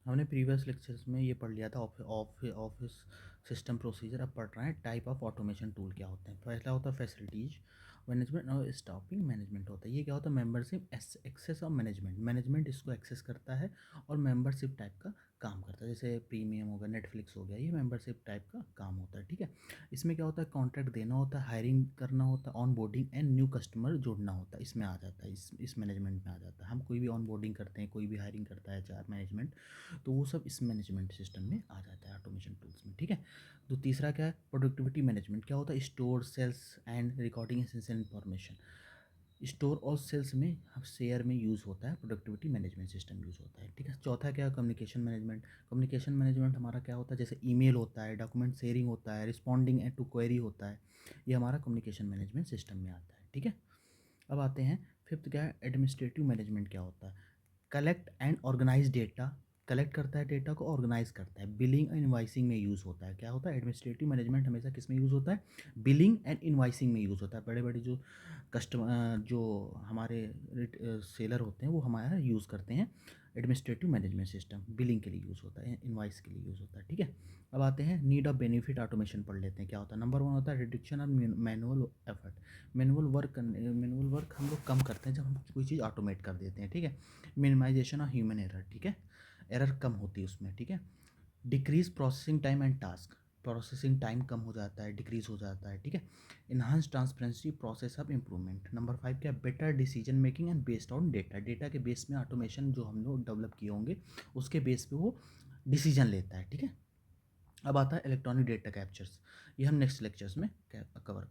हमने previous lectures में ये पढ़ लिया था ऑफिस सिस्टम प्रोसीजर। अब पढ़ रहे हैं टाइप ऑफ ऑटोमेशन टूल क्या होते हैं। पहला होता है फैसिलिटीज मैनेजमेंट और स्टाफिंग मैनेजमेंट होता है। ये क्या होता है? मेंबरशिप एक्सेस और मैनेजमेंट। मैनेजमेंट इसको एक्सेस करता है और मेंबरशिप टाइप का काम करता है। जैसे प्रीमियम हो गया, नेटफ्लिक्स हो गया, ये मेंबरशिप टाइप का काम होता है। ठीक है। इसमें क्या होता है? कॉन्ट्रैक्ट देना होता है, हायरिंग करना होता है, on boarding and new customer जोड़ना होता है। इसमें आ जाता है, इस मैनेजमेंट में आ जाता है। हम कोई भी ऑन बोर्डिंग करते हैं, कोई भी हायरिंग करता है, चार मैनेजमेंट, तो वो सब इस मैनेजमेंट सिस्टम में आ जाता है, ऑटोमेशन टूल्स में। ठीक है। तो तीसरा क्या है? Productivity management. क्या होता है? Store, sales and recording essential information. Store और सेल्स में हम शेयर में यूज़ होता है, प्रोडक्टिविटी मैनेजमेंट सिस्टम यूज़ होता है। ठीक है। चौथा क्या है? Communication management. कम्युनिकेशन मैनेजमेंट हमारा क्या होता है? जैसे ईमेल होता है, डॉक्यूमेंट शेयरिंग होता है, रिस्पॉन्डिंग टू क्वेरी होता है, ये हमारा कम्युनिकेशन मैनेजमेंट सिस्टम में आता है। ठीक है। अब आते हैं फिफ्थ, क्या है? एडमिनिस्ट्रेटिव मैनेजमेंट क्या होता है? Collect and organise data. Collect करता है डेटा को, ऑर्गेनाइज करता है। बिलिंग एंड इनवाइसिंग में यूज़ होता है। क्या होता है? एडमिनिस्ट्रेटिव मैनेजमेंट हमेशा किस में यूज़ होता है? बिलिंग एंड इनवाइसिंग में यूज़ होता है। बड़े बड़े जो कस्टमर, जो हमारे सेलर होते हैं, वो हमारा यूज़ करते हैं एडमिनिस्ट्रेटिव मैनेजमेंट सिस्टम। बिलिंग के लिए यूज़ होता है, इनवाइस के लिए यूज़ होता है। ठीक है। अब आते हैं नीड ऑफ बेनिफिट ऑटोमेशन पढ़ लेते हैं। क्या होता है? नंबर वन होता है reduction of manual effort. Manual work हम लोग कम करते हैं जब हम कोई चीज़ ऑटोमेट कर देते हैं। ठीक है। Minimization of human error. ठीक है। एरर कम होती है उसमें। ठीक है। Decrease processing time and task. Processing time कम हो जाता है, डिक्रीज हो जाता है। ठीक है। Enhance transparency, process of improvement. Number five क्या? Better decision making and based on data. Data के बेस में ऑटोमेशन जो हम लोग डेवलप किए होंगे, उसके बेस पे वो डिसीजन लेता है। ठीक है। अब आता है इलेक्ट्रॉनिक डेटा कैप्चर्स। ये हम नेक्स्ट लेक्चर्स में कवर